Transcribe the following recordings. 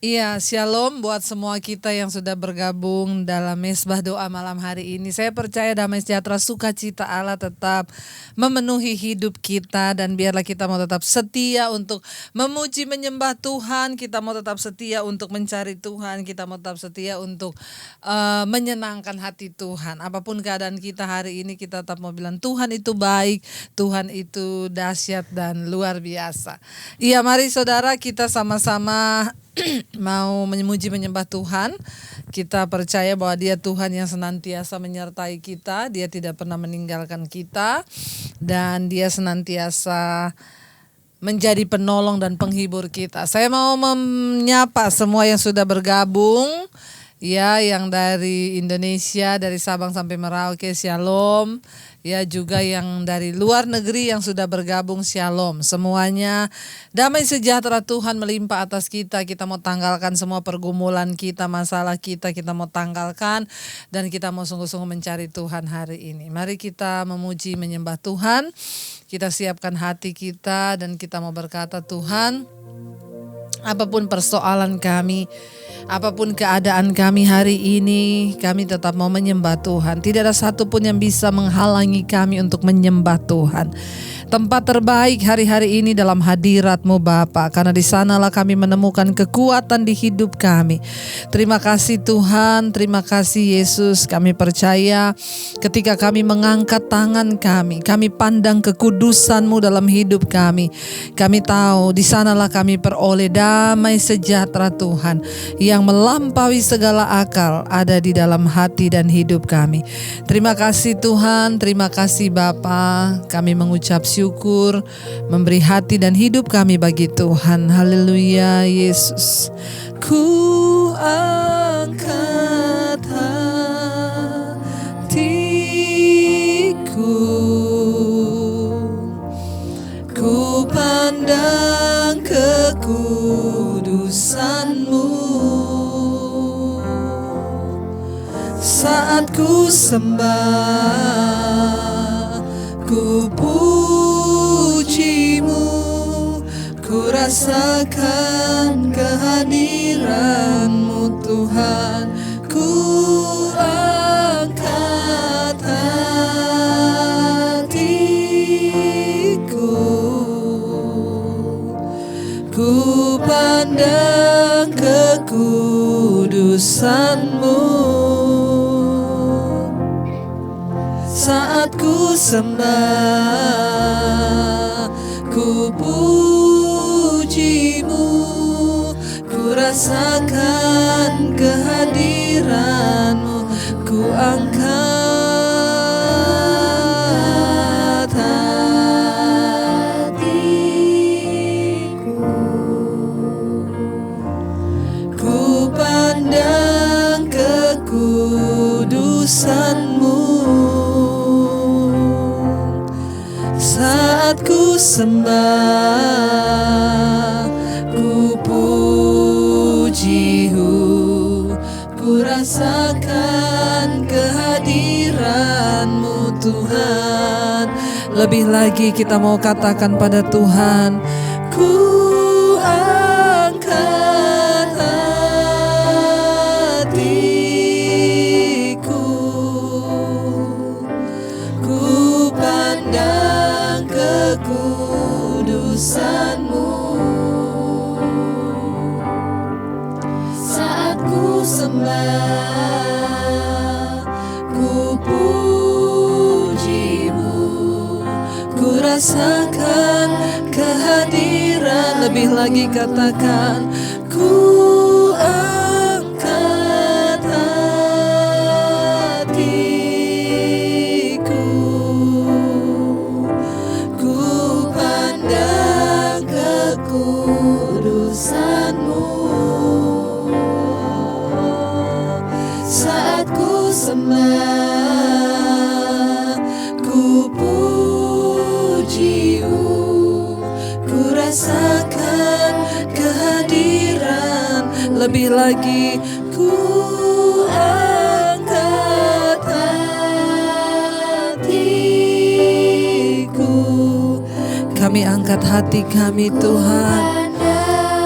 Iya, shalom buat semua kita yang sudah bergabung dalam mesbah doa malam hari ini. Saya percaya damai sejahtera sukacita Allah tetap memenuhi hidup kita, dan biarlah kita mau tetap setia untuk memuji menyembah Tuhan, kita mau tetap setia untuk mencari Tuhan, kita mau tetap setia untuk menyenangkan hati Tuhan. Apapun keadaan kita hari ini, kita tetap mau bilang Tuhan itu baik, Tuhan itu dahsyat dan luar biasa. Iya, mari saudara kita sama-sama mau memuji menyembah Tuhan. Kita percaya bahwa Dia Tuhan yang senantiasa menyertai kita, Dia tidak pernah meninggalkan kita, dan Dia senantiasa menjadi penolong dan penghibur kita. Saya mau menyapa semua yang sudah bergabung, ya, yang dari Indonesia, dari Sabang sampai Merauke, shalom. Ya, juga yang dari luar negeri yang sudah bergabung, shalom. Semuanya damai sejahtera Tuhan melimpah atas kita. Kita mau tanggalkan semua pergumulan kita, masalah kita mau tanggalkan, dan kita mau sungguh-sungguh mencari Tuhan hari ini. Mari kita memuji menyembah Tuhan. Kita siapkan hati kita dan kita mau berkata, Tuhan, apapun persoalan kami, apapun keadaan kami hari ini, kami tetap mau menyembah Tuhan. Tidak ada satupun yang bisa menghalangi kami untuk menyembah Tuhan. Tempat terbaik hari-hari ini dalam hadirat-Mu Bapa, karena di sanalah kami menemukan kekuatan di hidup kami. Terima kasih Tuhan, terima kasih Yesus. Kami percaya ketika kami mengangkat tangan kami pandang kekudusan-Mu dalam hidup kami. Kami tahu di sanalah kami peroleh damai sejahtera Tuhan yang melampaui segala akal ada di dalam hati dan hidup kami. Terima kasih Tuhan, terima kasih Bapa. Kami mengucap syukur, memberi hati dan hidup kami bagi Tuhan. Haleluya Yesus. Ku angkat hatiku, ku pandang kekudusan-Mu. Saat ku sembah, ku puji-Mu, ku rasakan kehadiran-Mu Tuhan. Ku angkat hatiku, ku pandang kekudusan-Mu. Saat ku sembah, ku puji-Mu, ku rasakan kehadiran-Mu. Ku angkat hatiku, ku pandang kekudusan-Mu. Saat ku sembah, ku puji-Mu, ku rasakan kehadiran-Mu Tuhan. Lebih lagi kita mau katakan pada Tuhan, ku angkat hatiku, ku pandang kekudusan-Mu. Saat ku sembah, ku puji-Mu, ku rasakan kehadiran. Lebih lagi katakan, ku angkat hatiku, ku pandang kekudusan-Mu. Saat ku sembah, ku puji-Mu, ku rasakan kehadiran. Lebih lagi, ku angkat hatiku. Kami angkat hati kami Tuhan.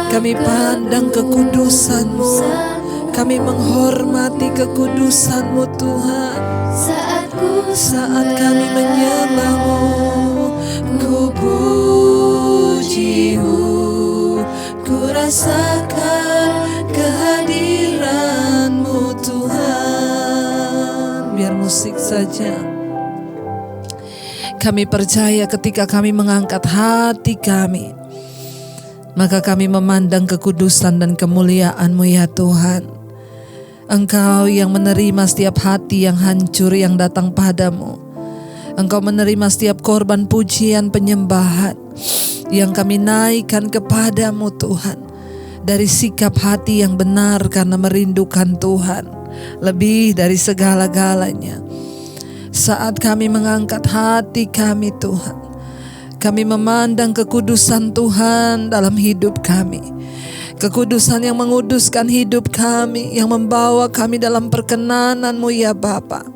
Kami pandang kekudusan-Mu, kami menghormati kekudusan-Mu Tuhan. Saat kami menyembah-Mu, ku puji-Mu, ku rasakan kehadiran-Mu Tuhan. Biar musik saja. Kami percaya ketika kami mengangkat hati kami, maka kami memandang kekudusan dan kemuliaan-Mu ya Tuhan. Engkau yang menerima setiap hati yang hancur yang datang padamu. Engkau menerima setiap korban pujian penyembahan yang kami naikkan kepadamu Tuhan. Dari sikap hati yang benar karena merindukan Tuhan lebih dari segala-galanya. Saat kami mengangkat hati kami Tuhan, kami memandang kekudusan Tuhan dalam hidup kami. Kekudusan yang menguduskan hidup kami, yang membawa kami dalam perkenanan-Mu ya Bapa.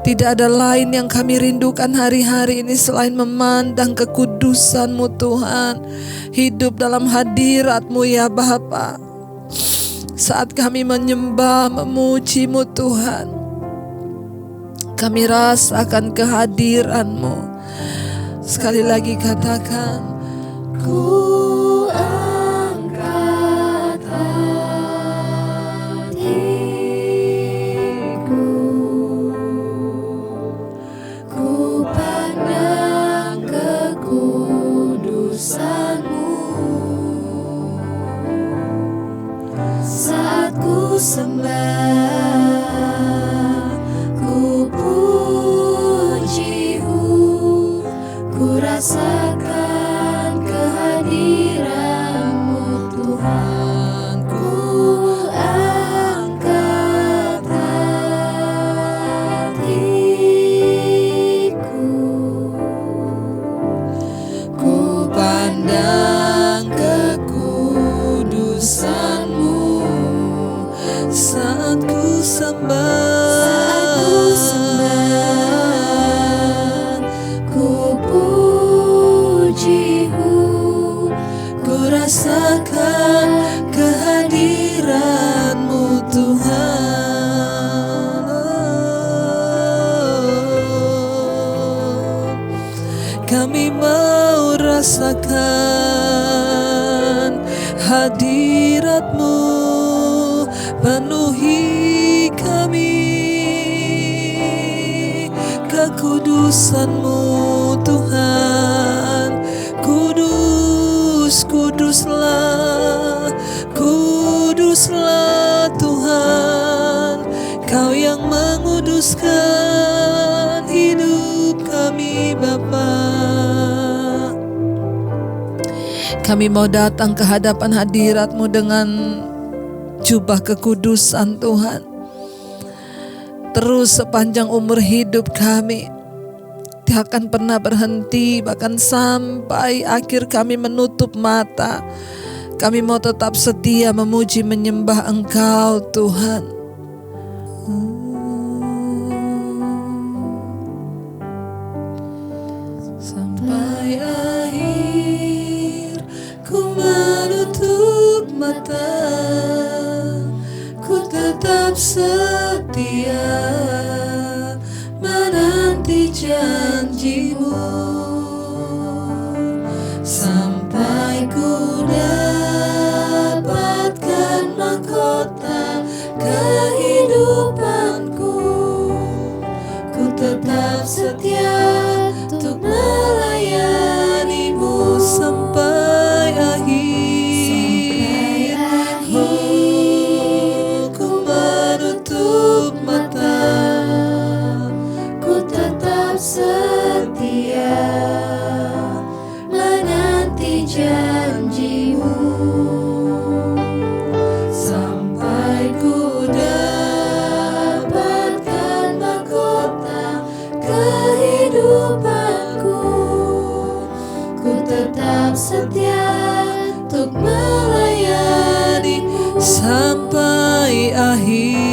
Tidak ada lain yang kami rindukan hari-hari ini selain memandang kekudusan-Mu Tuhan. Hidup dalam hadirat-Mu ya Bapa. Saat kami menyembah, memuji-Mu Tuhan, kami rasakan kehadiran-Mu. Sekali lagi katakan, ku sembah, ku puji-Mu, ku rasakan kehadiran-Mu Tuhan. Ku angkat hatiku, ku pandang kekudusan-Mu. Saat ku sembah, ku puji-Mu, ku rasakan kehadiran-Mu Tuhan. Kami mau rasakan hadirat-Mu, penuhi kami. Kekudusan-Mu Tuhan, kudus, kuduslah, kuduslah Tuhan. Kau yang menguduskan hidup kami Bapa. Kami mau datang ke hadapan hadirat-Mu dengan jubah kekudusan Tuhan. Terus sepanjang umur hidup kami, tidak akan pernah berhenti, bahkan sampai akhir kami menutup mata. Kami mau tetap setia memuji menyembah Engkau Tuhan. Sampai akhir ku menutup mata, ku tetap setia menanti janji-Mu, sampai ku dapatkan mahkota kehidupanku. Ku tetap setia untuk melayani-Mu sampai akhir. Ku menutup mata, ku tetap setia menanti janji-Mu, sampai ku dapatkan mahkota kehidupanku. Ku tetap setia untuk melayani-Mu sampai akhir.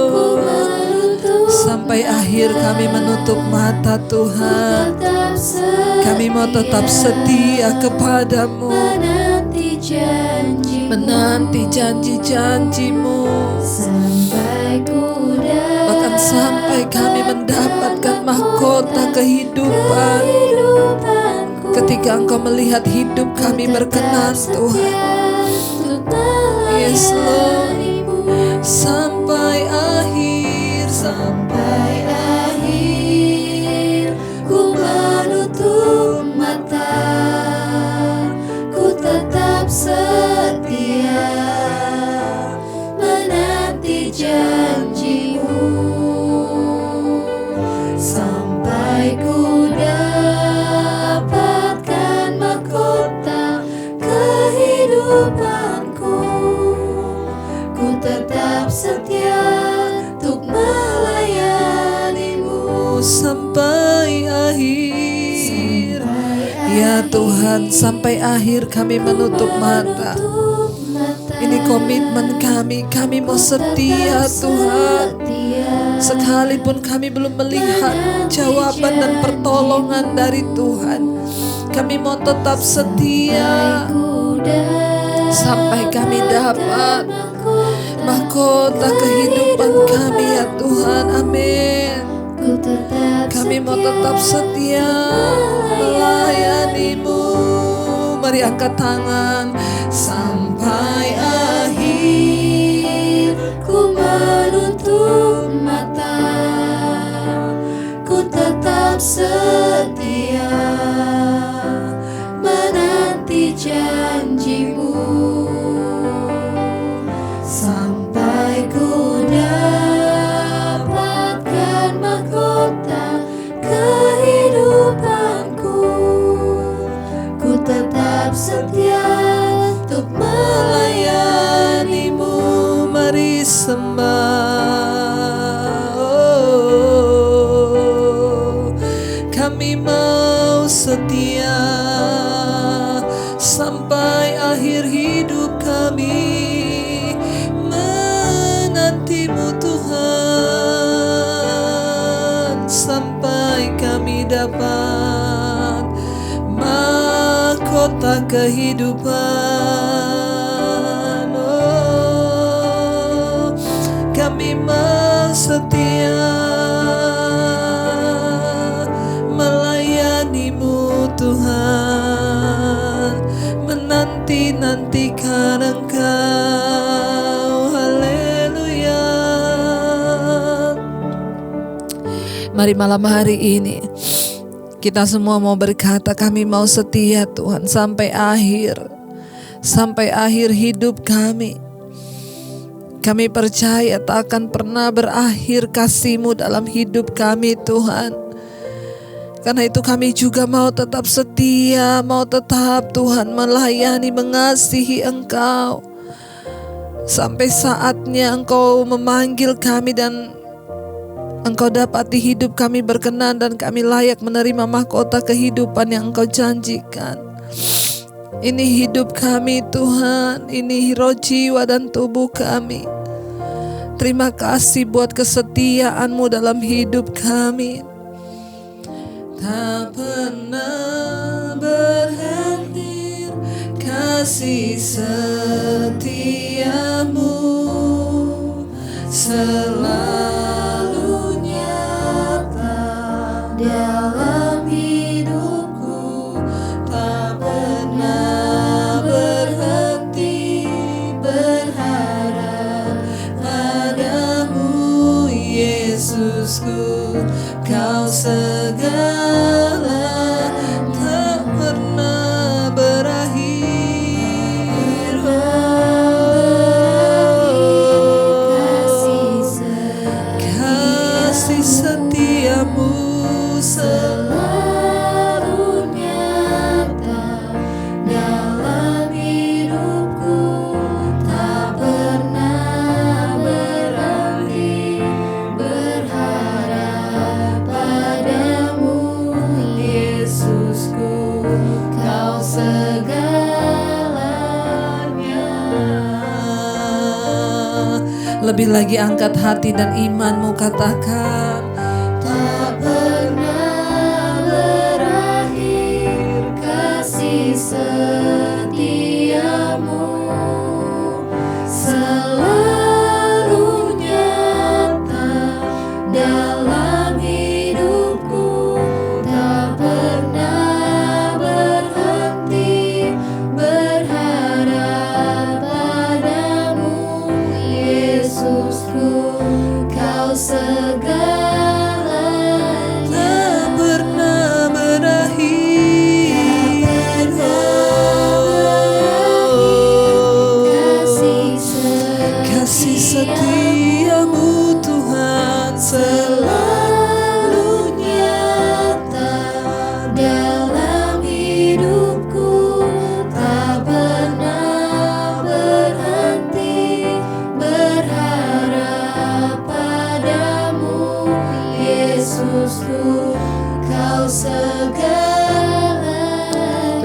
Ku menutup sampai akhir kami menutup mata Tuhan. Kami mau tetap setia kepadamu, menanti janji-janjimu, bahkan sampai kami mendapatkan mahkota kehidupan. Ketika Engkau melihat hidup kami berkenan Tuhan. Yes Lord, sampai akhir ku menutup mata, ku tetap setia menanti janjimu, sampai ku dapatkan mahkota kehidupanku. Ku tetap setia untuk melayanimu sampai akhir. Ya Tuhan, sampai akhir kami menutup mata. Ini komitmen kami mau setia Tuhan. Sekalipun kami belum melihat jawaban dan pertolongan dari Tuhan, kami mau tetap setia sampai kami dapat mahkota kehidupan kami ya Tuhan. Amin. Kami mau tetap setia melayanimu. Mari angkat tangan. Sampai akhir ku menutup mata, ku tetap setia menanti janjimu, sampai ku dapatkan mahkota kehidupanku. Ku tetap setia untuk melayanimu. Mari sembah. Kami mau setia sampai akhir hidup kami menantimu Tuhan, sampai kami dapat mahkota kehidupan. Oh, kami mau setia melayanimu Tuhan, menanti-nantikan Engkau. Haleluya. Mari malam hari ini kita semua mau berkata, kami mau setia Tuhan sampai akhir hidup kami. Kami percaya tak akan pernah berakhir kasih-Mu dalam hidup kami Tuhan. Karena itu kami juga mau tetap setia, mau tetap Tuhan melayani, mengasihi Engkau. Sampai saatnya Engkau memanggil kami dan Engkau dapati hidup kami berkenan dan kami layak menerima mahkota kehidupan yang Engkau janjikan. Ini hidup kami Tuhan, ini roh, jiwa dan tubuh kami. Terima kasih buat kesetiaan-Mu dalam hidup kami. Tak pernah berhenti kasih setia-Mu, selalu nyata dalam hidupku. Tak pernah berhenti berharap padamu Yesusku. Kau segala, tak pernah berakhir. Kasih setiamu selalu nyata dalam hidupku. Tak pernah berakhir berharap padamu Yesusku. Kau segalanya. Lebih lagi angkat hati dan imanmu, katakan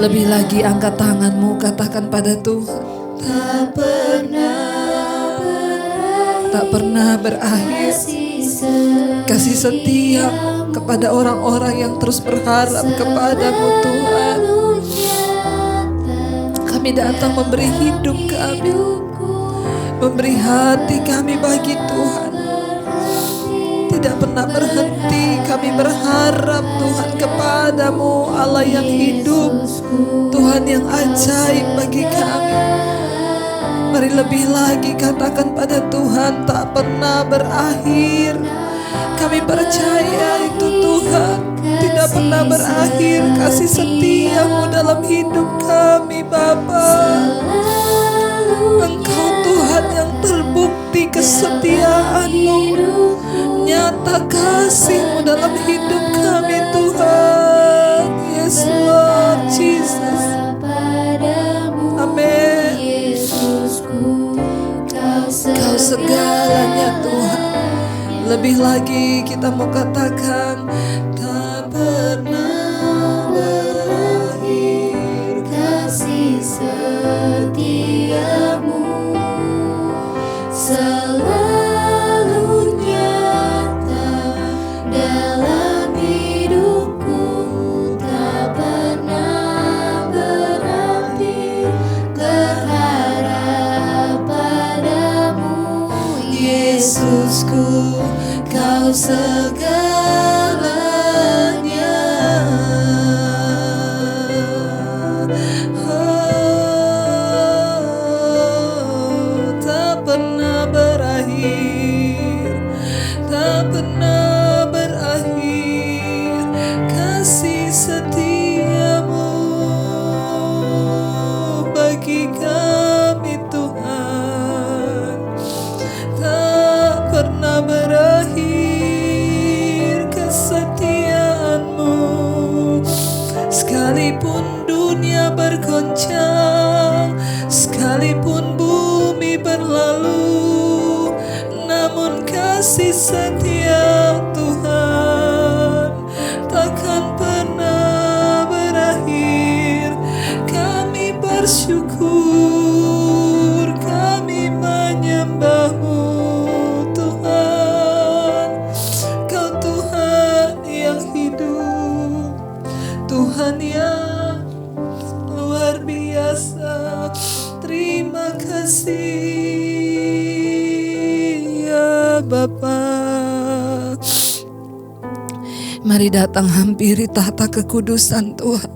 Lebih lagi angkat tanganmu, katakan pada Tuhan, tak pernah berakhir kasih setia kepada orang-orang yang terus berharap kepadamu Tuhan. Kami datang memberi hidup kami, memberi hati kami bagi Tuhan. Tidak pernah berhenti kami berharap Tuhan kepadamu, Allah yang hidup, Tuhan yang ajaib bagi kami. Mari lebih lagi katakan pada Tuhan, tak pernah berakhir. Kami percaya itu Tuhan, tidak pernah berakhir kasih setiamu dalam hidup kami Bapa. Engkau Tuhan yang terbukti kesetiaanmu, nyata kasih-Mu dalam hidup kami Tuhan. Yes Lord Jesus. Amin. Kau segalanya Tuhan. Lebih lagi kita mau katakan, tak pernah berakhir kasih setiamu, selalu nyata dalam hidupku, tak pernah berhenti berharap padamu Yesusku. Kau segalanya, tak pernah berakhir, tak pernah berakhir kasih setiamu bagi kami Tuhan. Tak pernah berakhir kesetiaanmu, sekalipun dunia bergoncang, sekalipun bumi berlalu, namun kasih setia Tuhan takkan pernah berakhir. Kami bersyukur, kami menyembah-Mu Tuhan. Kau Tuhan yang hidup, Tuhan yang luar biasa. Terima kasih ya Bapa. Mari datang hampiri tahta kekudusan Tuhan.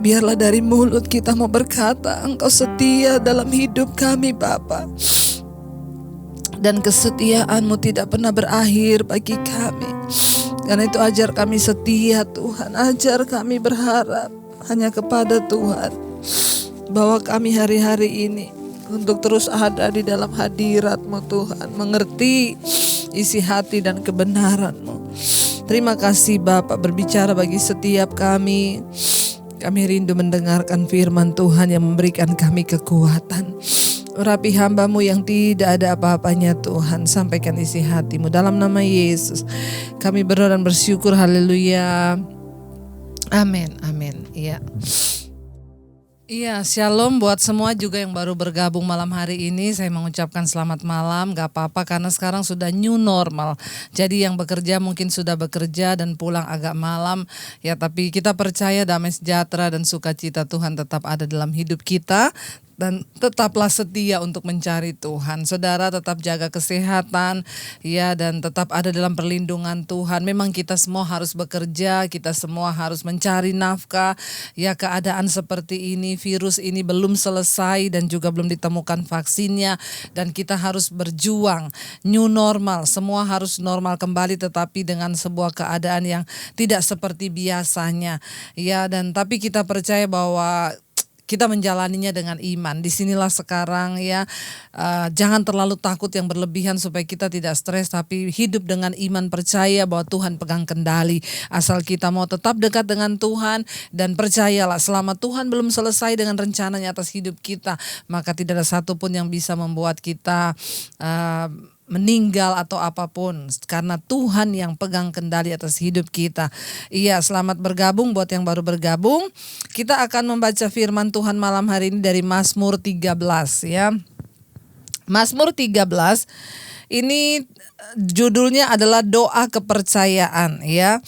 Biarlah dari mulut kita mau berkata, Engkau setia dalam hidup kami Bapa. Dan kesetiaan-Mu tidak pernah berakhir bagi kami. Karena itu ajar kami setia Tuhan, ajar kami berharap hanya kepada Tuhan. Bawa kami hari-hari ini untuk terus ada di dalam hadirat-Mu Tuhan, mengerti isi hati dan kebenaran-Mu. Terima kasih Bapa berbicara bagi setiap kami. Kami rindu mendengarkan firman Tuhan yang memberikan kami kekuatan. Urapi hamba-Mu yang tidak ada apa-apanya Tuhan. Sampaikan isi hati-Mu dalam nama Yesus. Kami berdoa dan bersyukur. Haleluya. Amin. Amin. Iya. Iya, shalom buat semua juga yang baru bergabung malam hari ini. Saya mengucapkan selamat malam, gak apa-apa karena sekarang sudah new normal. Jadi yang bekerja mungkin sudah bekerja dan pulang agak malam. Ya tapi kita percaya damai sejahtera dan sukacita Tuhan tetap ada dalam hidup kita. Dan tetaplah setia untuk mencari Tuhan. Saudara tetap jaga kesehatan ya, dan tetap ada dalam perlindungan Tuhan. Memang kita semua harus bekerja, kita semua harus mencari nafkah. Ya, keadaan seperti ini, virus ini belum selesai dan juga belum ditemukan vaksinnya, dan kita harus berjuang. New normal, semua harus normal kembali tetapi dengan sebuah keadaan yang tidak seperti biasanya. Ya, dan tapi kita percaya bahwa kita menjalaninya dengan iman. Disinilah sekarang ya, jangan terlalu takut yang berlebihan supaya kita tidak stres, tapi hidup dengan iman, percaya bahwa Tuhan pegang kendali. Asal kita mau tetap dekat dengan Tuhan dan percayalah selama Tuhan belum selesai dengan rencananya atas hidup kita, maka tidak ada satupun yang bisa membuat kita meninggal atau apapun, karena Tuhan yang pegang kendali atas hidup kita. Iya, selamat bergabung buat yang baru bergabung. Kita akan membaca firman Tuhan malam hari ini dari Mazmur 13 ya. Mazmur 13 ini judulnya adalah doa kepercayaan ya.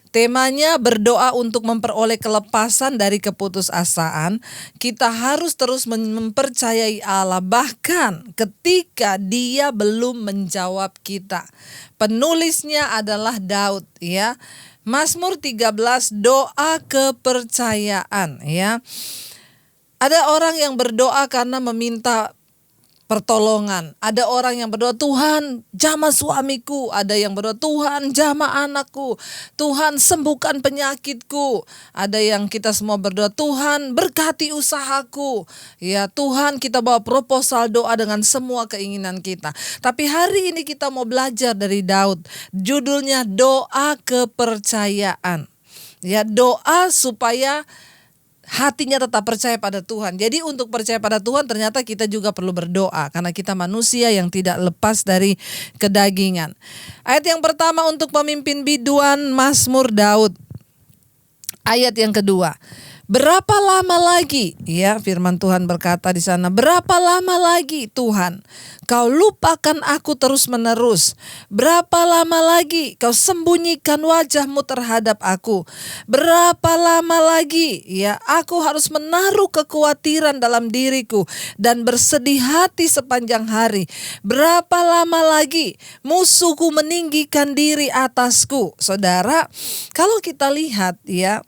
Temanya berdoa untuk memperoleh kelepasan dari keputusasaan. Kita harus terus mempercayai Allah bahkan ketika Dia belum menjawab kita. Penulisnya adalah Daud ya. Mazmur 13 doa kepercayaan ya. Ada orang yang berdoa karena meminta pertolongan. Ada orang yang berdoa, Tuhan jamah suamiku. Ada yang berdoa, Tuhan jamah anakku. Tuhan sembuhkan penyakitku. Ada yang kita semua berdoa, Tuhan berkati usahaku. Ya Tuhan, kita bawa proposal doa dengan semua keinginan kita. Tapi hari ini kita mau belajar dari Daud. Judulnya doa kepercayaan. Ya, doa supaya hatinya tetap percaya pada Tuhan. Jadi untuk percaya pada Tuhan ternyata kita juga perlu berdoa. Karena kita manusia yang tidak lepas dari kedagingan. Ayat yang pertama untuk pemimpin biduan Mazmur Daud. Ayat yang kedua. Berapa lama lagi? Ya, firman Tuhan berkata di sana, berapa lama lagi Tuhan Kau lupakan aku terus-menerus? Berapa lama lagi Kau sembunyikan wajah-Mu terhadap aku? Berapa lama lagi ya aku harus menaruh kekhawatiran dalam diriku dan bersedih hati sepanjang hari? Berapa lama lagi musuhku meninggikan diri atasku? Saudara, kalau kita lihat ya,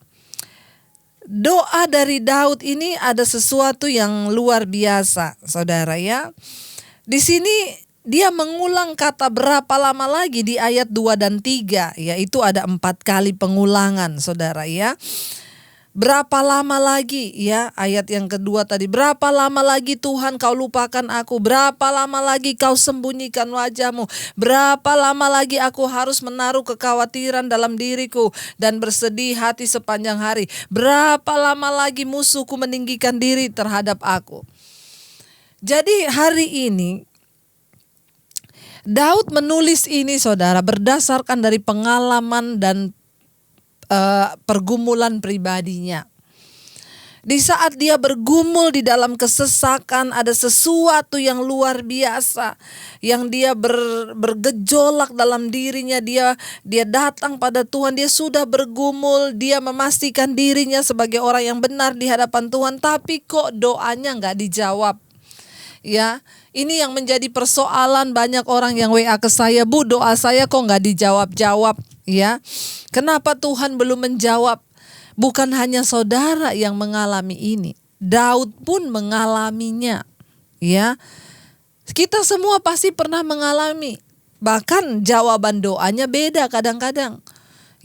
doa dari Daud ini ada sesuatu yang luar biasa, saudara ya. Di sini dia mengulang kata berapa lama lagi di ayat 2 dan 3, yaitu ada 4 kali pengulangan, saudara ya. Berapa lama lagi ya, ayat yang kedua tadi, berapa lama lagi Tuhan Kau lupakan aku? Berapa lama lagi Kau sembunyikan wajah-Mu? Berapa lama lagi aku harus menaruh kekhawatiran dalam diriku dan bersedih hati sepanjang hari? Berapa lama lagi musuhku meninggikan diri terhadap aku? Jadi hari ini Daud menulis ini, saudara, berdasarkan dari pengalaman dan pergumulan pribadinya. Di saat dia bergumul di dalam kesesakan, ada sesuatu yang luar biasa yang dia bergejolak dalam dirinya. Dia datang pada Tuhan, dia sudah bergumul, dia memastikan dirinya sebagai orang yang benar di hadapan Tuhan, tapi kok doanya nggak dijawab. Ya, ini yang menjadi persoalan banyak orang yang WA ke saya, Bu, doa saya kok nggak dijawab-jawab. Ya, kenapa Tuhan belum menjawab? Bukan hanya saudara yang mengalami ini, Daud pun mengalaminya. Ya, kita semua pasti pernah mengalami. Bahkan jawaban doanya beda kadang-kadang.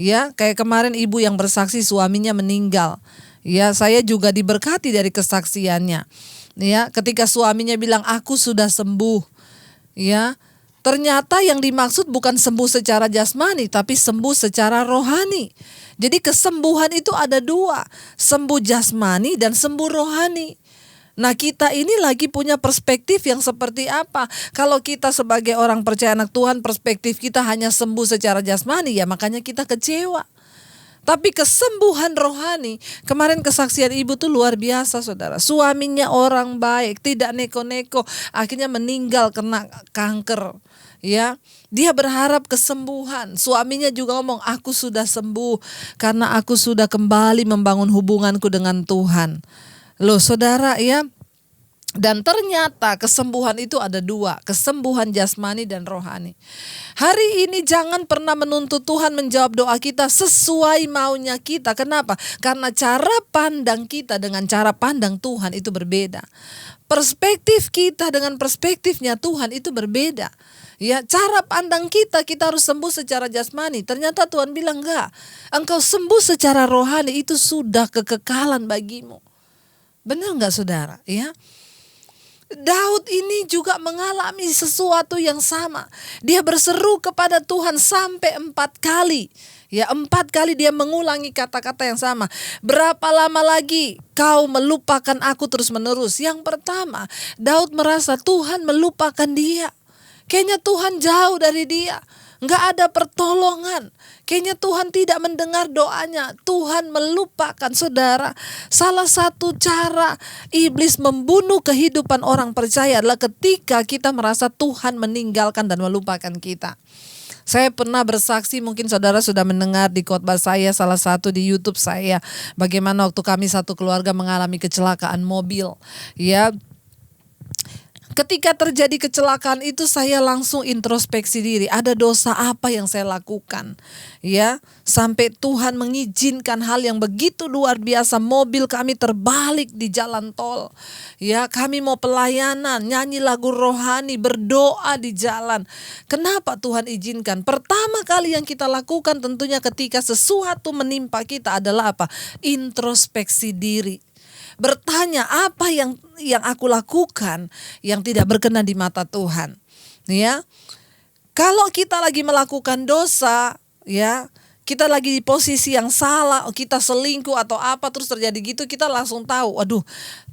Ya, kayak kemarin ibu yang bersaksi suaminya meninggal. Ya, saya juga diberkati dari kesaksiannya. Ya, ketika suaminya bilang aku sudah sembuh. Ya, ternyata yang dimaksud bukan sembuh secara jasmani, tapi sembuh secara rohani. Jadi kesembuhan itu ada 2, sembuh jasmani dan sembuh rohani. Nah, kita ini lagi punya perspektif yang seperti apa? Kalau kita sebagai orang percaya anak Tuhan, perspektif kita hanya sembuh secara jasmani, ya makanya kita kecewa. Tapi kesembuhan rohani, kemarin kesaksian ibu tuh luar biasa, saudara. Suaminya orang baik, tidak neko-neko, akhirnya meninggal kena kanker. Ya, dia berharap kesembuhan. Suaminya juga ngomong, aku sudah sembuh karena aku sudah kembali membangun hubunganku dengan Tuhan. Loh saudara ya, dan ternyata kesembuhan itu ada 2, kesembuhan jasmani dan rohani. Hari ini jangan pernah menuntut Tuhan menjawab doa kita sesuai maunya kita. Kenapa? Karena cara pandang kita dengan cara pandang Tuhan itu berbeda. Perspektif kita dengan perspektifnya Tuhan itu berbeda. Ya, cara pandang kita harus sembuh secara jasmani. Ternyata Tuhan bilang enggak. Engkau sembuh secara rohani, itu sudah kekekalan bagimu. Benar enggak saudara? Ya. Daud ini juga mengalami sesuatu yang sama. Dia berseru kepada Tuhan sampai 4 kali. Ya, 4 kali dia mengulangi kata-kata yang sama. Berapa lama lagi kau melupakan aku terus menerus? Yang pertama, Daud merasa Tuhan melupakan dia. Kayaknya Tuhan jauh dari dia. Nggak ada pertolongan. Kayaknya Tuhan tidak mendengar doanya. Tuhan melupakan. Saudara, salah satu cara iblis membunuh kehidupan orang percaya adalah ketika kita merasa Tuhan meninggalkan dan melupakan kita. Saya pernah bersaksi, mungkin saudara sudah mendengar di khotbah saya, salah satu di YouTube saya, bagaimana waktu kami satu keluarga mengalami kecelakaan mobil. Ya, ketika terjadi kecelakaan itu saya langsung introspeksi diri, ada dosa apa yang saya lakukan? Ya, sampai Tuhan mengizinkan hal yang begitu luar biasa, mobil kami terbalik di jalan tol. Ya, kami mau pelayanan, nyanyi lagu rohani, berdoa di jalan. Kenapa Tuhan izinkan? Pertama kali yang kita lakukan tentunya ketika sesuatu menimpa kita adalah apa? Introspeksi diri. Bertanya apa yang aku lakukan yang tidak berkenan di mata Tuhan. Ya. Kalau kita lagi melakukan dosa, ya, kita lagi di posisi yang salah, kita selingkuh atau apa terus terjadi gitu, kita langsung tahu, aduh,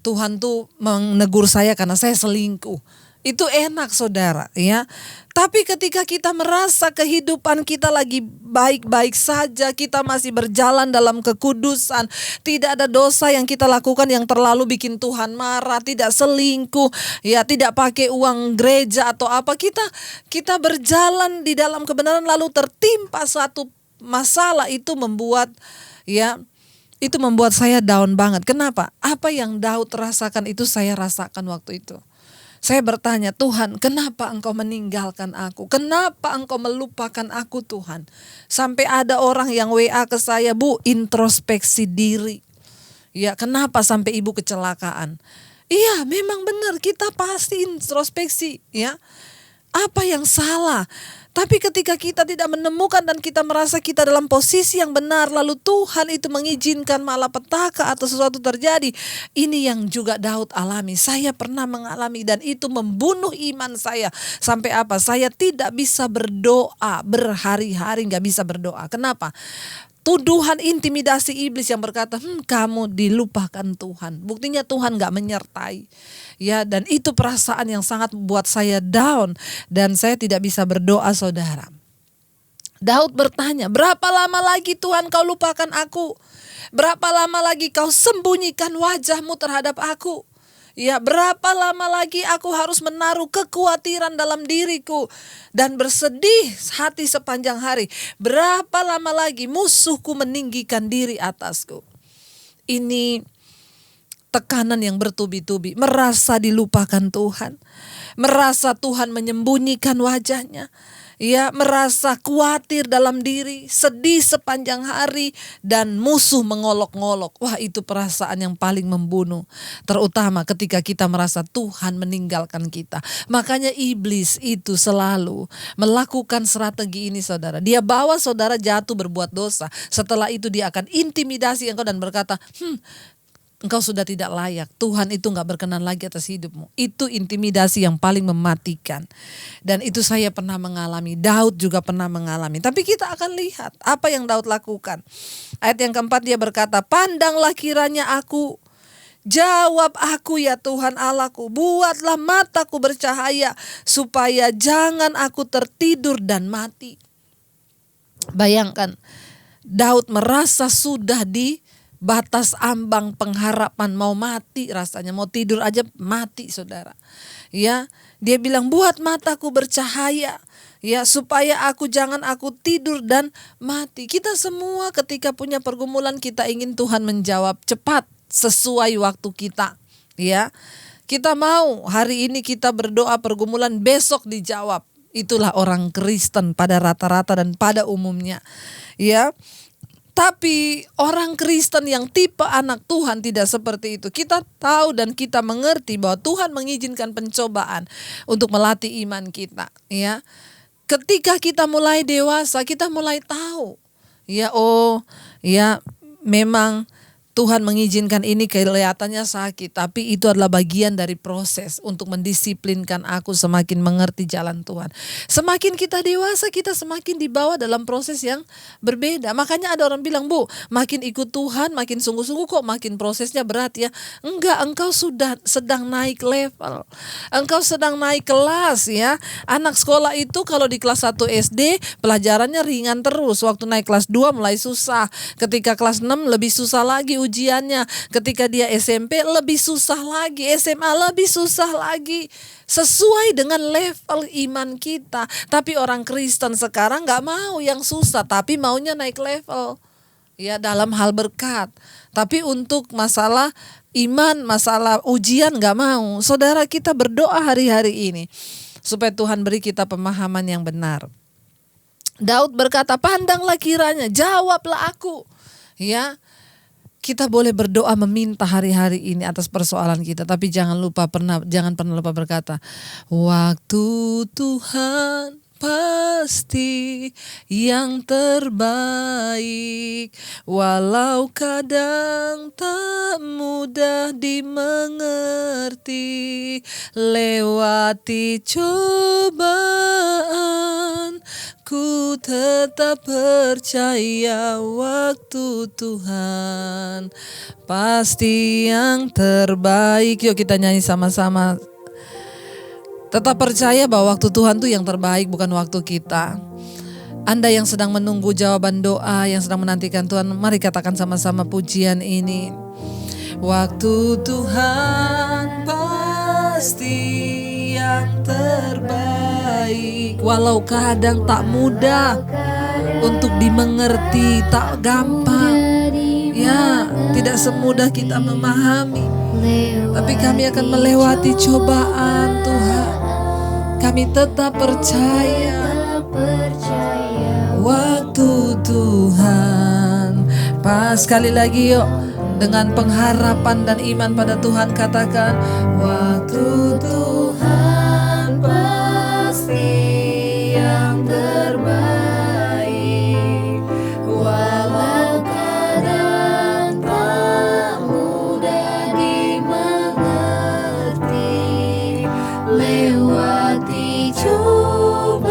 Tuhan tuh menegur saya karena saya selingkuh. Itu enak saudara, ya. Tapi ketika kita merasa kehidupan kita lagi baik-baik saja, kita masih berjalan dalam kekudusan, tidak ada dosa yang kita lakukan yang terlalu bikin Tuhan marah, tidak selingkuh, ya, tidak pakai uang gereja atau apa, kita berjalan di dalam kebenaran lalu tertimpa suatu masalah, itu membuat saya down banget. Kenapa? Apa yang Daud rasakan itu saya rasakan waktu itu. Saya bertanya, Tuhan, kenapa Engkau meninggalkan aku? Kenapa Engkau melupakan aku, Tuhan? Sampai ada orang yang WA ke saya, Bu, introspeksi diri. Ya, kenapa sampai ibu kecelakaan? Iya, memang benar, kita pasti introspeksi, ya. Apa yang salah? Tapi ketika kita tidak menemukan dan kita merasa kita dalam posisi yang benar, lalu Tuhan itu mengizinkan malapetaka atau sesuatu terjadi. Ini yang juga Daud alami. Saya pernah mengalami dan itu membunuh iman saya. Sampai apa? Saya tidak bisa berdoa, berhari-hari gak bisa berdoa. Kenapa? Tuduhan intimidasi iblis yang berkata, kamu dilupakan Tuhan. Buktinya Tuhan gak menyertai. Ya, dan itu perasaan yang sangat membuat saya down. Dan saya tidak bisa berdoa, saudara. Daud bertanya, berapa lama lagi Tuhan kau lupakan aku? Berapa lama lagi kau sembunyikan wajahmu terhadap aku? Ya, berapa lama lagi aku harus menaruh kekhawatiran dalam diriku dan bersedih hati sepanjang hari? Berapa lama lagi musuhku meninggikan diri atasku? Ini tekanan yang bertubi-tubi, merasa dilupakan Tuhan, merasa Tuhan menyembunyikan wajahnya. Ya, merasa khawatir dalam diri, sedih sepanjang hari, dan musuh mengolok-ngolok. Wah, itu perasaan yang paling membunuh. Terutama ketika kita merasa Tuhan meninggalkan kita. Makanya iblis itu selalu melakukan strategi ini, saudara. Dia bawa saudara jatuh berbuat dosa. Setelah itu dia akan intimidasi engkau dan berkata, engkau sudah tidak layak. Tuhan itu gak berkenan lagi atas hidupmu. Itu intimidasi yang paling mematikan. Dan itu saya pernah mengalami. Daud juga pernah mengalami. Tapi kita akan lihat apa yang Daud lakukan. Ayat yang keempat dia berkata, pandanglah kiranya aku. Jawab aku ya Tuhan Allahku. Buatlah mataku bercahaya. Supaya jangan aku tertidur dan mati. Bayangkan. Daud merasa sudah di batas ambang pengharapan, mau mati rasanya, mau tidur aja mati, saudara. Ya, dia bilang buat mataku bercahaya, ya, supaya jangan aku tidur dan mati. Kita semua ketika punya pergumulan kita ingin Tuhan menjawab cepat sesuai waktu kita, ya. Kita mau hari ini kita berdoa pergumulan besok dijawab. Itulah orang Kristen pada rata-rata dan pada umumnya, ya. Tapi orang Kristen yang tipe anak Tuhan tidak seperti itu. Kita tahu dan kita mengerti bahwa Tuhan mengizinkan pencobaan untuk melatih iman kita. Ya, ketika kita mulai dewasa, kita mulai tahu. Ya, memang Tuhan mengizinkan ini kelihatannya sakit, tapi itu adalah bagian dari proses untuk mendisiplinkan aku semakin mengerti jalan Tuhan. Semakin kita dewasa, kita semakin dibawa dalam proses yang berbeda. Makanya ada orang bilang, Bu, makin ikut Tuhan, makin sungguh-sungguh kok makin prosesnya berat ya. Enggak, engkau sudah sedang naik level. Engkau sedang naik kelas ya. Anak sekolah itu kalau di kelas 1 SD, pelajarannya ringan terus. Waktu naik kelas 2 mulai susah. Ketika kelas 6 lebih susah lagi ujiannya. Ketika dia SMP lebih susah lagi, SMA lebih susah lagi. Sesuai dengan level iman kita. Tapi orang Kristen sekarang gak mau yang susah, tapi maunya naik level. Ya, dalam hal berkat. Tapi untuk masalah iman, masalah ujian gak mau. Saudara, kita berdoa hari-hari ini supaya Tuhan beri kita pemahaman yang benar. Daud berkata, pandanglah kiranya, jawablah aku. Ya, kita boleh berdoa meminta hari-hari ini atas persoalan kita, tapi jangan pernah lupa berkata, waktu Tuhan pasti yang terbaik, walau kadang tak mudah dimengerti, lewati cobaan, ku tetap percaya waktu Tuhan pasti yang terbaik. Yuk kita nyanyi sama-sama. Tetap percaya bahwa waktu Tuhan tuh yang terbaik, bukan waktu kita. Anda yang sedang menunggu jawaban doa, yang sedang menantikan Tuhan, mari katakan sama-sama pujian ini. Waktu Tuhan pasti yang terbaik, walau kadang tak mudah untuk dimengerti, tak gampang. Ya, tidak semudah kita memahami. Tapi kami akan melewati cobaan Tuhan. Kami tetap percaya waktu Tuhan. Pas sekali lagi yuk, dengan pengharapan dan iman pada Tuhan katakan, waktu Tuhan pasti yang terbaik, walau kadang tak mudah dimengerti, lewati cobaan,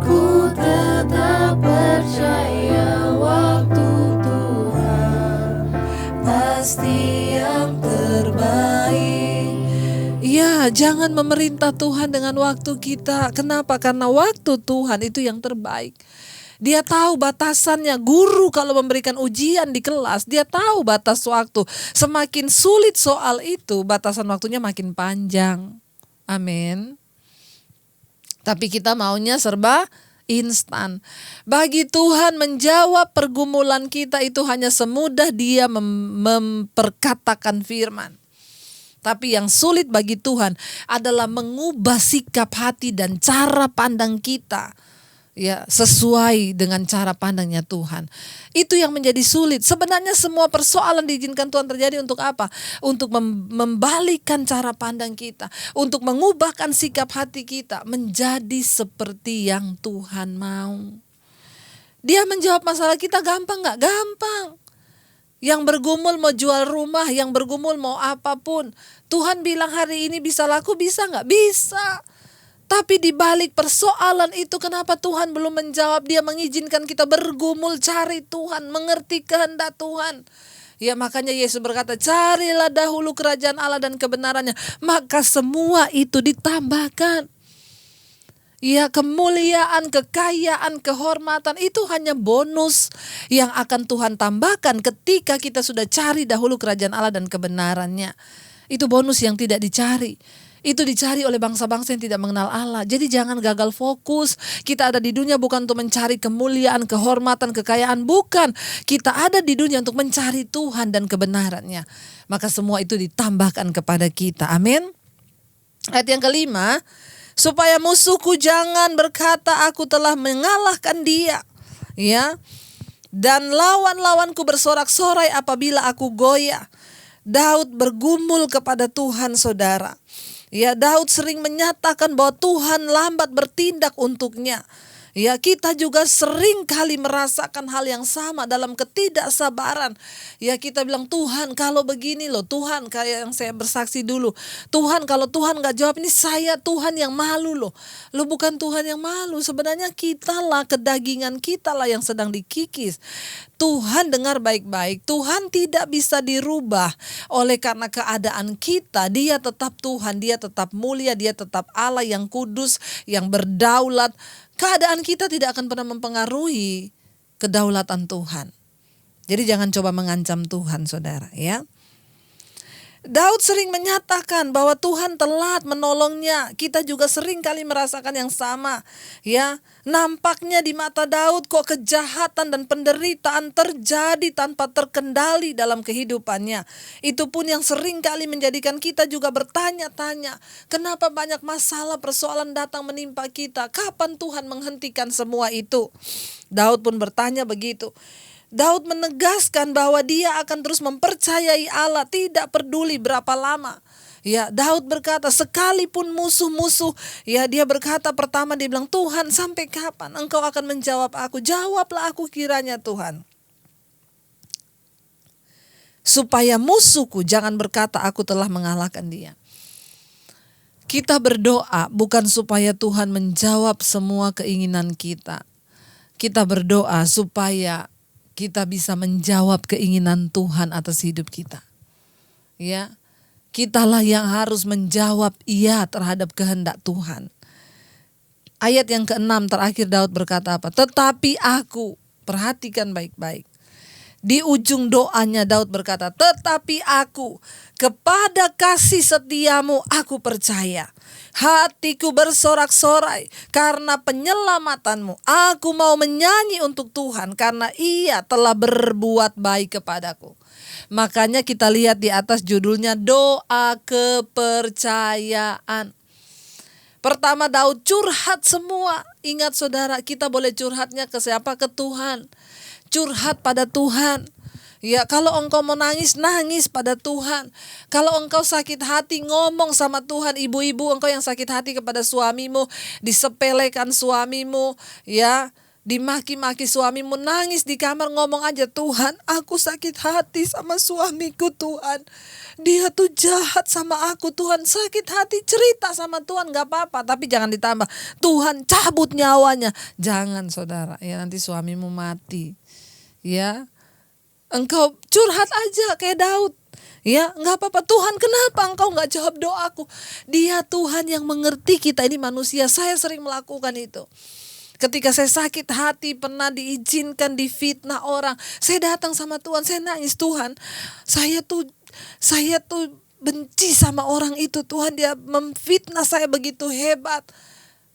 ku tetap percaya waktu Tuhan pasti yang terbaik. Ya, jangan memerintah Tuhan dengan waktu kita. Kenapa? Karena waktu Tuhan itu yang terbaik. Dia tahu batasannya. Guru kalau memberikan ujian di kelas, dia tahu batas waktu. Semakin sulit soal itu, batasan waktunya makin panjang. Amin. Tapi kita maunya serba instan. Bagi Tuhan menjawab pergumulan kita itu hanya semudah Dia memperkatakan firman. Tapi yang sulit bagi Tuhan adalah mengubah sikap hati dan cara pandang kita, ya, sesuai dengan cara pandangnya Tuhan. Itu yang menjadi sulit. Sebenarnya semua persoalan diizinkan Tuhan terjadi untuk apa? Untuk membalikkan cara pandang kita, untuk mengubahkan sikap hati kita menjadi seperti yang Tuhan mau. Dia menjawab masalah kita gampang gak? Gampang. Yang bergumul mau jual rumah, yang bergumul mau apapun, Tuhan bilang hari ini bisa laku, bisa gak? Bisa. Tapi di balik persoalan itu, kenapa Tuhan belum menjawab? Dia mengizinkan kita bergumul, cari Tuhan, mengerti kehendak Tuhan. Ya, makanya Yesus berkata, carilah dahulu kerajaan Allah dan kebenarannya, maka semua itu ditambahkan. Ya, kemuliaan, kekayaan, kehormatan itu hanya bonus yang akan Tuhan tambahkan ketika kita sudah cari dahulu kerajaan Allah dan kebenarannya. Itu bonus yang tidak dicari. Itu dicari oleh bangsa-bangsa yang tidak mengenal Allah. Jadi jangan gagal fokus. Kita ada di dunia bukan untuk mencari kemuliaan, kehormatan, kekayaan. Bukan. Kita ada di dunia untuk mencari Tuhan dan kebenarannya. Maka semua itu ditambahkan kepada kita. Amin. Ayat yang kelima. Supaya musuhku jangan berkata aku telah mengalahkan dia. Ya. Dan lawan-lawanku bersorak-sorai apabila aku goyah. Daud bergumul kepada Tuhan, saudara. Ya, Daud sering menyatakan bahwa Tuhan lambat bertindak untuknya. Ya, kita juga sering kali merasakan hal yang sama dalam ketidaksabaran. Ya, kita bilang, Tuhan kalau begini loh, Tuhan kayak yang saya bersaksi dulu. Tuhan kalau Tuhan gak jawab ini saya Tuhan yang malu loh. Lo bukan Tuhan yang malu, sebenarnya kita lah, kedagingan kita lah yang sedang dikikis. Tuhan dengar baik-baik, Tuhan tidak bisa dirubah oleh karena keadaan kita. Dia tetap Tuhan, dia tetap mulia, dia tetap Allah yang kudus, yang berdaulat. Keadaan kita tidak akan pernah mempengaruhi kedaulatan Tuhan. Jadi jangan coba mengancam Tuhan, saudara, ya. Daud sering menyatakan bahwa Tuhan telat menolongnya. Kita juga sering kali merasakan yang sama, ya. Nampaknya di mata Daud kok kejahatan dan penderitaan terjadi tanpa terkendali dalam kehidupannya. Itu pun yang sering kali menjadikan kita juga bertanya-tanya, kenapa banyak masalah persoalan datang menimpa kita? Kapan Tuhan menghentikan semua itu? Daud pun bertanya begitu. Daud menegaskan bahwa dia akan terus mempercayai Allah, tidak peduli berapa lama. Ya, Daud berkata, sekalipun musuh-musuh, ya dia berkata pertama dia bilang, Tuhan sampai kapan Engkau akan menjawab aku? Jawablah aku kiranya Tuhan. Supaya musuhku jangan berkata aku telah mengalahkan dia. Kita berdoa bukan supaya Tuhan menjawab semua keinginan kita. Kita berdoa supaya kita bisa menjawab keinginan Tuhan atas hidup kita. Ya, kitalah yang harus menjawab iya terhadap kehendak Tuhan. Ayat yang ke-6 terakhir Daud berkata apa? Tetapi aku, perhatikan baik-baik. Di ujung doanya Daud berkata, tetapi aku, kepada kasih setiamu aku percaya. Hatiku bersorak-sorai karena penyelamatanmu. Aku mau menyanyi untuk Tuhan karena Ia telah berbuat baik kepadaku. Makanya kita lihat di atas judulnya doa kepercayaan. Pertama Daud curhat semua. Ingat saudara, kita boleh curhatnya ke siapa? Ke Tuhan. Curhat pada Tuhan. Ya, kalau engkau mau nangis, nangis pada Tuhan. Kalau engkau sakit hati, ngomong sama Tuhan. Ibu-ibu, engkau yang sakit hati kepada suamimu, disepelekan suamimu, ya, dimaki-maki suamimu, nangis di kamar, ngomong aja, Tuhan, aku sakit hati sama suamiku, Tuhan. Dia tuh jahat sama aku, Tuhan. Sakit hati, cerita sama Tuhan, gak apa-apa. Tapi jangan ditambah, Tuhan cabut nyawanya. Jangan saudara, ya nanti suamimu mati. Ya, engkau curhat aja kayak Daud. Ya, gak apa-apa. Tuhan, kenapa engkau gak jawab doaku? Dia Tuhan yang mengerti kita ini manusia. Saya sering melakukan itu. Ketika saya sakit hati, pernah diizinkan difitnah orang, saya datang sama Tuhan, saya nangis, Tuhan, saya tuh benci sama orang itu, Tuhan, dia memfitnah saya begitu hebat.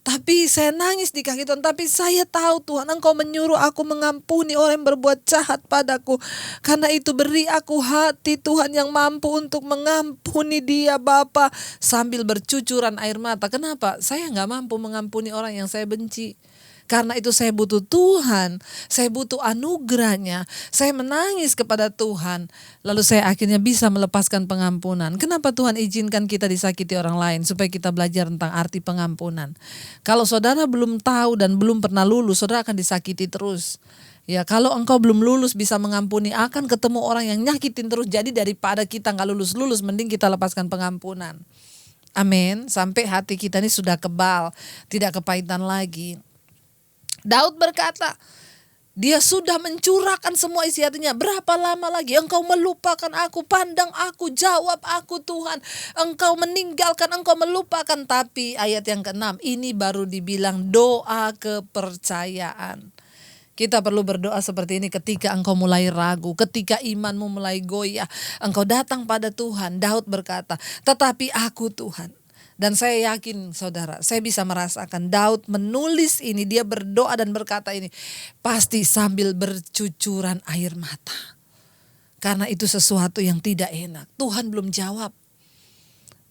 Tapi saya nangis di kaki Tuhan. Tapi saya tahu Tuhan, Engkau menyuruh aku mengampuni orang yang berbuat jahat padaku. Karena itu beri aku hati Tuhan yang mampu untuk mengampuni dia, Bapa. Sambil bercucuran air mata. Kenapa? Saya gak mampu mengampuni orang yang saya benci. Karena itu saya butuh Tuhan, saya butuh anugerahnya, saya menangis kepada Tuhan, lalu saya akhirnya bisa melepaskan pengampunan. Kenapa Tuhan izinkan kita disakiti orang lain? Supaya kita belajar tentang arti pengampunan. Kalau saudara belum tahu dan belum pernah lulus, saudara akan disakiti terus. Ya, kalau engkau belum lulus bisa mengampuni, akan ketemu orang yang nyakitin terus. Jadi daripada kita gak lulus-lulus, mending kita lepaskan pengampunan. Amin. Sampai hati kita ini sudah kebal, tidak kepahitan lagi. Daud berkata, dia sudah mencurahkan semua isi hatinya. Berapa lama lagi engkau melupakan aku? Pandang aku, jawab aku Tuhan. Engkau meninggalkan, engkau melupakan. Tapi ayat yang ke-6 ini baru dibilang doa kepercayaan. Kita perlu berdoa seperti ini ketika engkau mulai ragu, ketika imanmu mulai goyah. Engkau datang pada Tuhan. Daud berkata, tetapi aku Tuhan. Dan saya yakin saudara, saya bisa merasakan Daud menulis ini, dia berdoa dan berkata ini, pasti sambil bercucuran air mata. Karena itu sesuatu yang tidak enak. Tuhan belum jawab.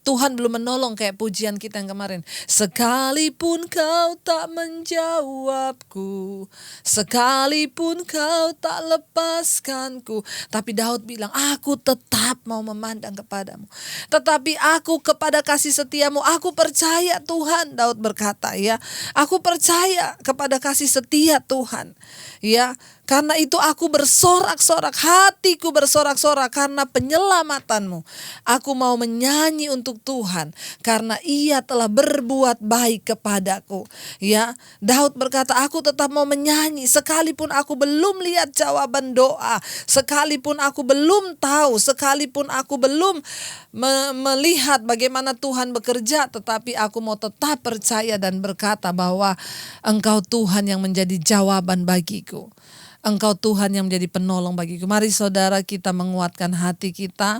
Tuhan belum menolong kayak pujian kita yang kemarin. Sekalipun kau tak menjawabku, sekalipun kau tak lepaskanku. Tapi Daud bilang, aku tetap mau memandang kepadamu. Tetapi aku kepada kasih setiamu, aku percaya Tuhan. Daud berkata ya, aku percaya kepada kasih setia Tuhan. Ya, karena itu aku bersorak-sorak, hatiku bersorak-sorak karena penyelamatanmu. Aku mau menyanyi untuk Tuhan karena Ia telah berbuat baik kepadaku. Ya, Daud berkata, aku tetap mau menyanyi sekalipun aku belum lihat jawaban doa, sekalipun aku belum tahu, sekalipun aku belum melihat bagaimana Tuhan bekerja, tetapi aku mau tetap percaya dan berkata bahwa Engkau Tuhan yang menjadi jawaban bagiku. Engkau Tuhan yang menjadi penolong bagiku. Mari saudara kita menguatkan hati kita.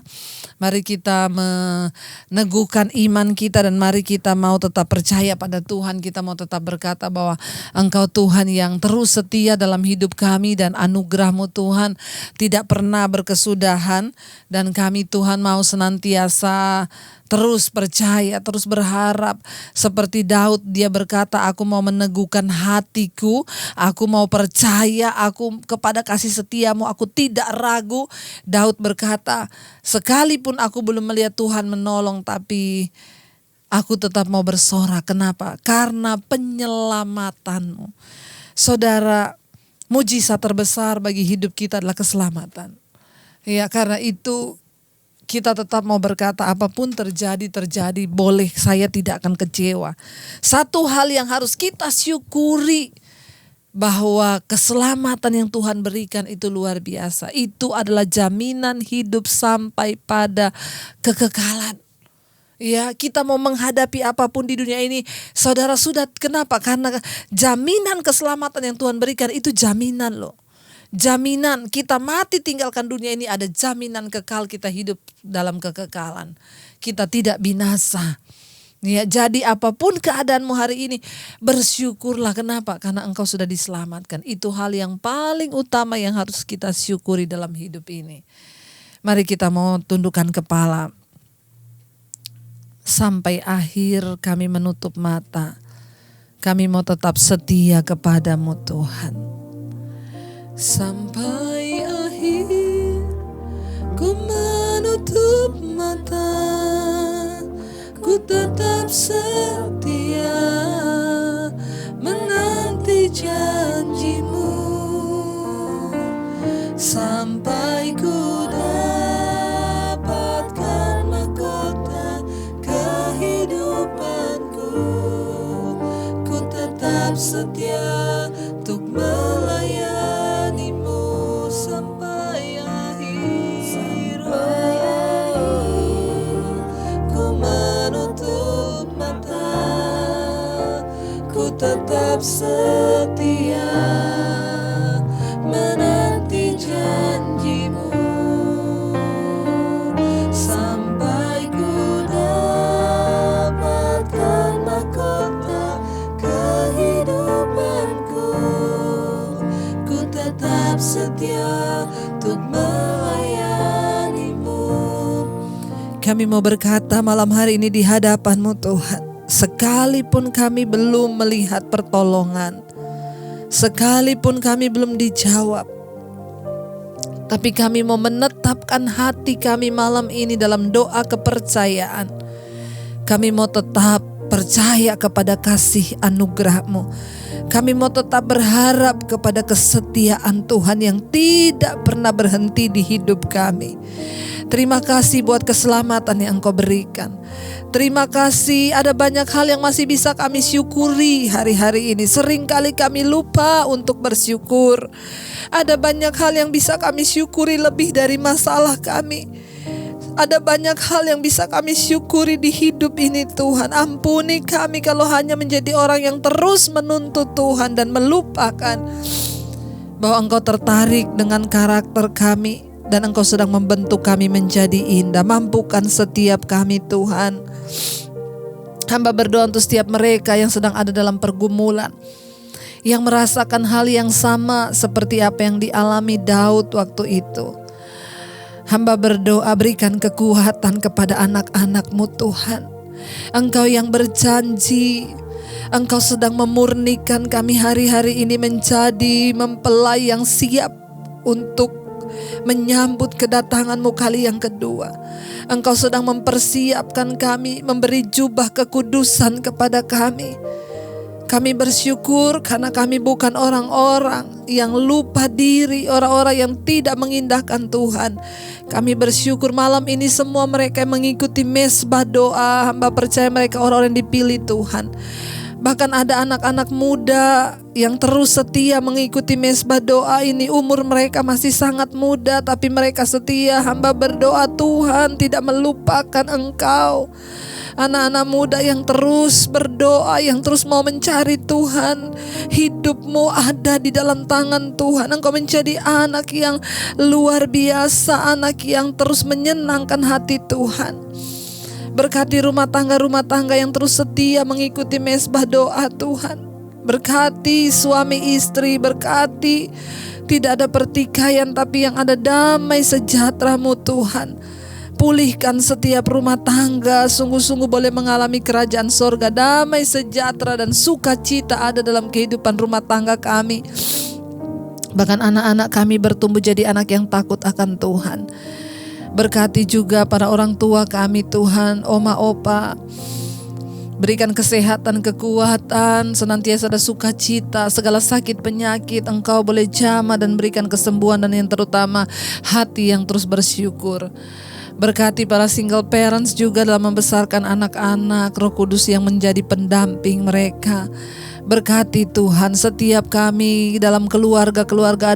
Mari kita meneguhkan iman kita dan mari kita mau tetap percaya pada Tuhan. Kita mau tetap berkata bahwa Engkau Tuhan yang terus setia dalam hidup kami dan anugerah-Mu Tuhan tidak pernah berkesudahan. Dan kami Tuhan mau senantiasa terus percaya, terus berharap. Seperti Daud, dia berkata, aku mau meneguhkan hatiku, aku mau percaya, aku kepada kasih setiamu, aku tidak ragu. Daud berkata, sekalipun aku belum melihat Tuhan menolong, tapi aku tetap mau bersorak. Kenapa? Karena penyelamatanmu. Saudara, mujizat terbesar bagi hidup kita adalah keselamatan. Ya, karena itu kita tetap mau berkata apapun terjadi, boleh, saya tidak akan kecewa. Satu hal yang harus kita syukuri, bahwa keselamatan yang Tuhan berikan itu luar biasa. Itu adalah jaminan hidup sampai pada kekekalan. Ya, kita mau menghadapi apapun di dunia ini, saudara sudah, kenapa? Karena jaminan keselamatan yang Tuhan berikan itu jaminan loh. Jaminan kita mati tinggalkan dunia ini, ada jaminan kekal kita hidup dalam kekekalan. Kita tidak binasa. Ya, jadi apapun keadaanmu hari ini, bersyukurlah. Kenapa? Karena engkau sudah diselamatkan. Itu hal yang paling utama yang harus kita syukuri dalam hidup ini. Mari kita mau tundukkan kepala. Sampai akhir kami menutup mata. Kami mau tetap setia kepadamu Tuhan. Sampai akhir ku menutup mata, ku tetap setia menanti janjimu. Sampai ku dapatkan mahkota kehidupanku, ku tetap setia untuk melayani sampai akhir. Ku menutup mata, ku tetap setia menanti janjimu. Sampai ku dapatkan mahkota kehidupanku, ku tetap setia untuk melayanimu. Kami mau berkata malam hari ini di hadapan-Mu Tuhan, sekalipun kami belum melihat pertolongan, sekalipun kami belum dijawab, tapi kami mau menetapkan hati kami malam ini dalam doa kepercayaan. Kami mau tetap percaya kepada kasih anugerah-Mu. Kami mau tetap berharap kepada kesetiaan Tuhan yang tidak pernah berhenti di hidup kami. Terima kasih buat keselamatan yang Engkau berikan. Terima kasih, ada banyak hal yang masih bisa kami syukuri hari-hari ini. Seringkali kami lupa untuk bersyukur. Ada banyak hal yang bisa kami syukuri lebih dari masalah kami. Ada banyak hal yang bisa kami syukuri di hidup ini Tuhan. Ampuni kami kalau hanya menjadi orang yang terus menuntut Tuhan dan melupakan bahwa Engkau tertarik dengan karakter kami dan Engkau sedang membentuk kami menjadi indah. Mampukan setiap kami Tuhan. Hamba berdoa untuk setiap mereka yang sedang ada dalam pergumulan, yang merasakan hal yang sama seperti apa yang dialami Daud waktu itu. Hamba berdoa berikan kekuatan kepada anak-anak-Mu Tuhan. Engkau yang berjanji, Engkau sedang memurnikan kami hari-hari ini menjadi mempelai yang siap untuk menyambut kedatangan-Mu kali yang kedua. Engkau sedang mempersiapkan kami, memberi jubah kekudusan kepada kami. Kami bersyukur karena kami bukan orang-orang yang lupa diri, orang-orang yang tidak mengindahkan Tuhan. Kami bersyukur malam ini semua mereka yang mengikuti mesbah doa, hamba percaya mereka orang-orang yang dipilih Tuhan. Bahkan ada anak-anak muda yang terus setia mengikuti mesbah doa ini. Umur mereka masih sangat muda tapi mereka setia. Hamba berdoa Tuhan tidak melupakan Engkau. Anak-anak muda yang terus berdoa, yang terus mau mencari Tuhan. Hidupmu ada di dalam tangan Tuhan. Engkau menjadi anak yang luar biasa, anak yang terus menyenangkan hati Tuhan. Berkati rumah tangga yang terus setia mengikuti mesbah doa Tuhan. Berkati suami istri, berkati tidak ada pertikaian tapi yang ada damai sejahtera-Mu Tuhan. Pulihkan setiap rumah tangga, sungguh-sungguh boleh mengalami kerajaan sorga, damai sejahtera dan sukacita ada dalam kehidupan rumah tangga kami. Bahkan anak-anak kami bertumbuh jadi anak yang takut akan Tuhan. Berkati juga para orang tua kami Tuhan, oma opa. Berikan kesehatan, kekuatan, senantiasa ada sukacita, segala sakit penyakit Engkau boleh jamah dan berikan kesembuhan dan yang terutama hati yang terus bersyukur. Berkati para single parents juga dalam membesarkan anak-anak, Roh Kudus yang menjadi pendamping mereka. Berkati Tuhan setiap kami dalam keluarga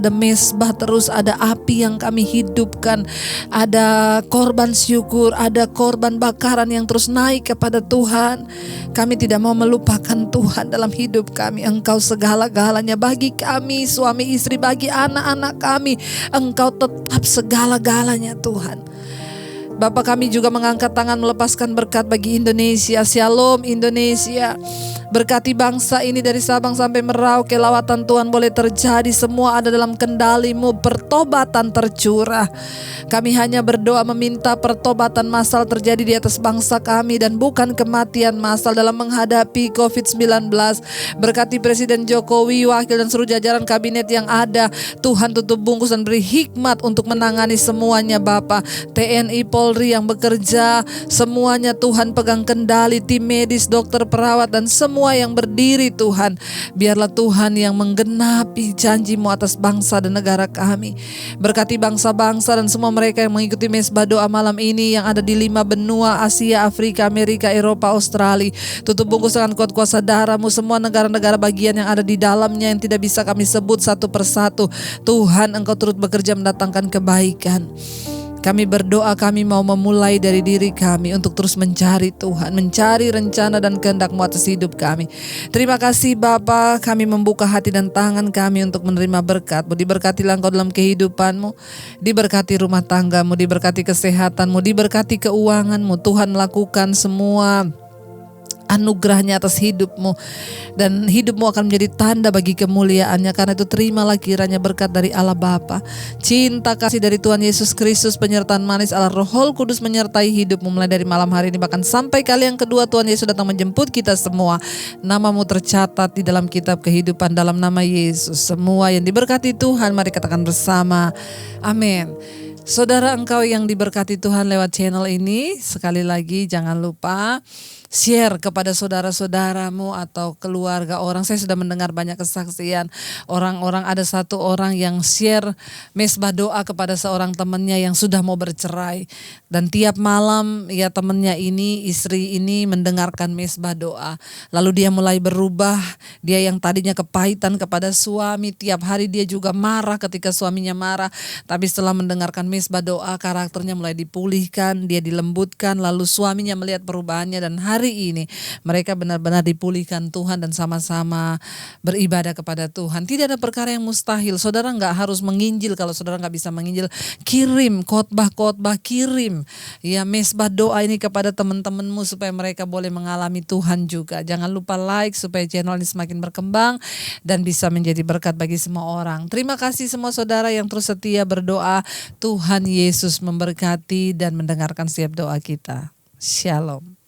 ada mesbah terus, ada api yang kami hidupkan, ada korban syukur, ada korban bakaran yang terus naik kepada Tuhan. Kami tidak mau melupakan Tuhan dalam hidup kami. Engkau segala-galanya bagi kami, suami istri, bagi anak-anak kami. Engkau tetap segala-galanya Tuhan. Bapak kami juga mengangkat tangan melepaskan berkat bagi Indonesia. Shalom Indonesia. Berkati bangsa ini dari Sabang sampai Merauke, lawatan Tuhan boleh terjadi, semua ada dalam kendali-Mu, pertobatan tercurah. Kami hanya berdoa meminta pertobatan massal terjadi di atas bangsa kami dan bukan kematian massal dalam menghadapi COVID-19. Berkati Presiden Jokowi, wakil dan seluruh jajaran kabinet yang ada. Tuhan tutup bungkus dan beri hikmat untuk menangani semuanya Bapa. TNI, Polri yang bekerja, semuanya Tuhan pegang kendali, tim medis, dokter, perawat dan semua yang berdiri Tuhan. Biarlah Tuhan yang menggenapi janji-Mu atas bangsa dan negara kami. Berkati bangsa-bangsa dan semua mereka yang mengikuti mesbah doa malam ini yang ada di 5 benua, Asia, Afrika, Amerika, Eropa, Australia. Tutup bungkus dengan kuat kuasa darah-Mu semua negara-negara bagian yang ada di dalamnya yang tidak bisa kami sebut satu persatu. Tuhan Engkau turut bekerja mendatangkan kebaikan. Kami berdoa, kami mau memulai dari diri kami untuk terus mencari Tuhan, mencari rencana dan kehendak-Mu atas hidup kami. Terima kasih Bapa, kami membuka hati dan tangan kami untuk menerima berkat-Mu. Diberkatilah Engkau dalam kehidupan-Mu, diberkati rumah tangga-Mu, diberkati kesehatan-Mu, diberkati keuangan-Mu. Tuhan lakukan semua anugerahnya atas hidupmu dan hidupmu akan menjadi tanda bagi kemuliaannya. Karena itu terimalah kiranya berkat dari Allah Bapa, cinta kasih dari Tuhan Yesus Kristus, penyertaan manis Allah Roh Kudus menyertai hidupmu mulai dari malam hari ini bahkan sampai kali yang kedua Tuhan Yesus datang menjemput kita semua. Namamu tercatat di dalam kitab kehidupan dalam nama Yesus. Semua yang diberkati Tuhan mari katakan bersama amin. Saudara, engkau yang diberkati Tuhan lewat channel ini, sekali lagi jangan lupa share kepada saudara-saudaramu atau keluarga orang. Saya sudah mendengar banyak kesaksian orang-orang, ada satu orang yang share mesbah doa kepada seorang temannya yang sudah mau bercerai, dan tiap malam ya temannya ini, istri ini mendengarkan mesbah doa, lalu dia mulai berubah. Dia yang tadinya kepahitan kepada suami, tiap hari dia juga marah ketika suaminya marah, tapi setelah mendengarkan mesbah doa karakternya mulai dipulihkan, dia dilembutkan, lalu suaminya melihat perubahannya dan hari hari ini mereka benar-benar dipulihkan Tuhan dan sama-sama beribadah kepada Tuhan. Tidak ada perkara yang mustahil. Saudara nggak harus menginjil. Kalau saudara nggak bisa menginjil, kirim khotbah-khotbah, kirim ya mesbah doa ini kepada teman-temanmu supaya mereka boleh mengalami Tuhan juga. Jangan lupa like supaya channel ini semakin berkembang dan bisa menjadi berkat bagi semua orang. Terima kasih semua saudara yang terus setia berdoa. Tuhan Yesus memberkati dan mendengarkan setiap doa kita. Shalom.